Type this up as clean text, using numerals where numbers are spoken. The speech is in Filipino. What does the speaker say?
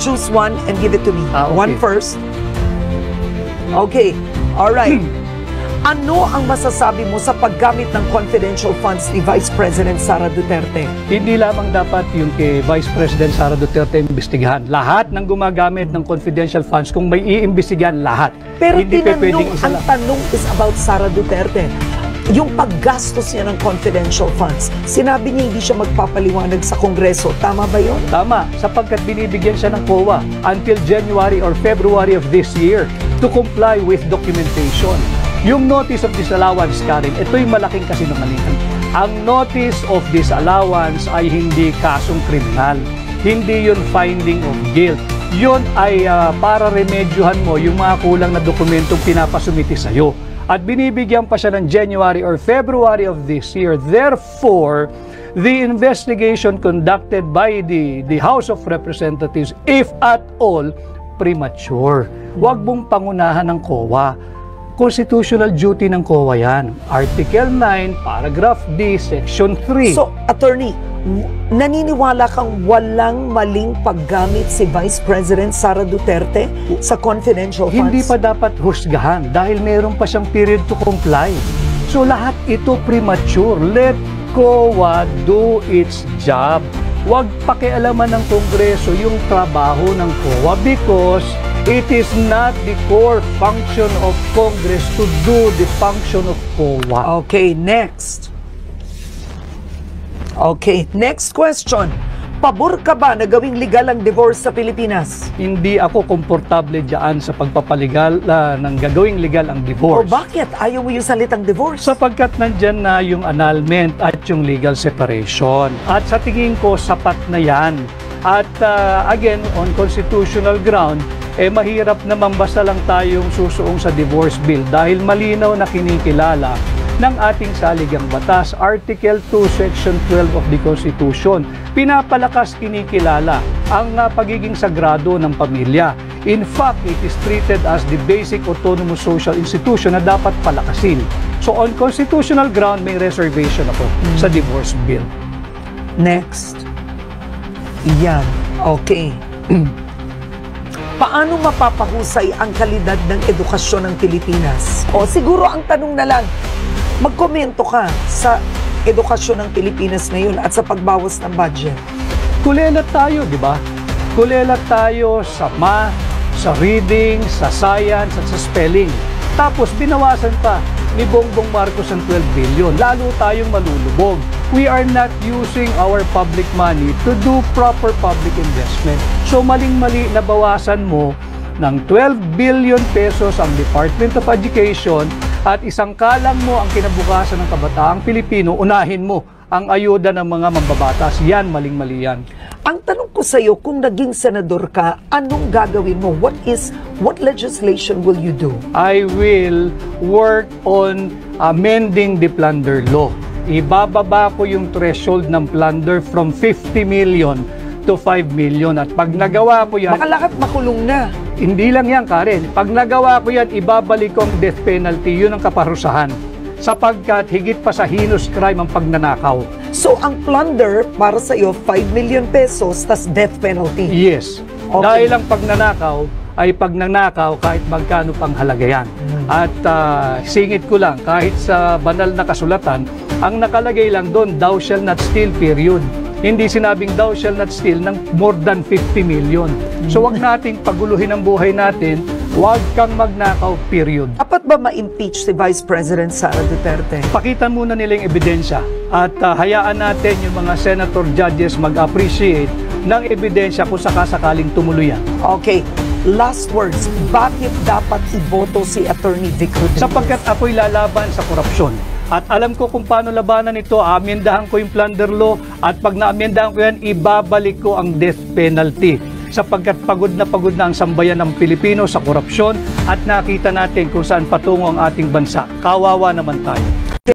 choose one and give it to me. Okay. One first. Okay. All right. Ano ang masasabi mo sa paggamit ng confidential funds ni Vice President Sara Duterte? Hindi lamang dapat yung kay Vice President Sara Duterte imbestigahan. Lahat ng gumagamit ng confidential funds, kung may iimbestigahan, lahat. Pero hindi pwedeng isa ang lang. tanong is about Sara Duterte. Yung paggastos niya ng confidential funds, sinabi niya hindi siya magpapaliwanag sa Kongreso. Tama ba yun? Tama, sapagkat binibigyan siya ng COA until January or February of this year to comply with documentation. Yung notice of disallowance, Karen, ito'y malaking kasinungalingan. Ang notice of disallowance ay hindi kasong kriminal. Hindi yun finding of guilt. Yun ay para remedyohan mo yung mga kulang na dokumentong pinapasumiti sa'yo. At binibigyan pa siya ng January or February of this year. Therefore, the investigation conducted by the House of Representatives, if at all, premature. Huwag mong pangunahan ng COA. Constitutional duty ng COA yan. Article 9, Paragraph D, Section 3. So, Attorney, naniniwala kang walang maling paggamit si Vice President Sara Duterte sa confidential funds? Hindi pa dapat husgahan dahil meron pa siyang period to comply. So lahat ito premature. Let COA do its job. Huwag pakialaman ng Kongreso yung trabaho ng COA because it is not the core function of Congress to do the function of COA. Okay, next. Okay, next question. Pabor ka ba na gawing legal ang divorce sa Pilipinas? Hindi ako komportable dyan sa pagpapaligal ng gagawing legal ang O divorce. bakit ayaw mo yung salitang divorce? Sapagkat nandyan na yung annulment at yung legal separation. At sa tingin ko, sapat na yan. At again, on constitutional ground, mahirap naman basta lang tayong susuong sa divorce bill dahil malinaw na kinikilala ng ating saligang batas, Article 2, Section 12 of the Constitution. Pinapalakas, kinikilala ang pagiging sagrado ng pamilya. In fact, it is treated as the basic autonomous social institution na dapat palakasin. So on constitutional ground, may reservation ako sa divorce bill. Next. Yan. Okay. Paano mapapahusay ang kalidad ng edukasyon ng Pilipinas? O siguro ang tanong na lang, magkomento ka sa edukasyon ng Pilipinas ngayon at sa pagbawas ng budget. Kulelat tayo, di ba? Kulelat tayo sa math, sa reading, sa science, at sa spelling. Tapos binawasan pa ni Bongbong Marcos ang 12 billion. Lalo tayong malulubog. We are not using our public money to do proper public investment. So maling-mali na bawasan mo ng 12 billion pesos ang Department of Education at isang kalang mo ang kinabukasan ng kabataang Pilipino, unahin mo ang ayuda ng mga mambabatas. Yan, maling-mali yan. Ang tanong ko sa iyo, kung naging senador ka, anong gagawin mo? What legislation will you do? I will work on amending the plunder law. Ibababa ko yung threshold ng plunder from 50 million to 5 million. At pag nagawa ko yan, Makalakat makulong na. hindi lang yan, Karen. Pag nagawa ko yan, ibabalik ko ang death penalty. Yun ang kaparusahan. Sapagkat higit pa sa heinous crime ang pagnanakaw. So ang plunder para sa iyo 5 million pesos tas death penalty. Yes. Okay. Dahil ang pagnanakaw ay pagnanakaw kahit magkano pang halaga yan. At singit ko lang, kahit sa banal na kasulatan, ang nakalagay lang doon, thou shall not steal, period. Hindi sinabing thou shall not steal ng more than 50 million. So wag nating paguluhin ang buhay natin, wag kang magnakaw, period. Dapat ba ma-impeach si Vice President Sara Duterte? Pakita muna nila yung ebidensya at hayaan natin yung mga senator judges mag-appreciate ng ebidensya kung sakasakaling tumuloy yan. Okay, last words. Bakit dapat iboto si Attorney Vic Rodriguez? Sapagkat ako'y lalaban sa korupsyon. At alam ko kung paano labanan ito, aamyendahan ko yung plunder law at pag naamyendahan ko yan, ibabalik ko ang death penalty. Sapagkat pagod na ang sambayan ng Pilipino sa korupsyon at nakita natin kung saan patungo ang ating bansa. Kawawa naman tayo.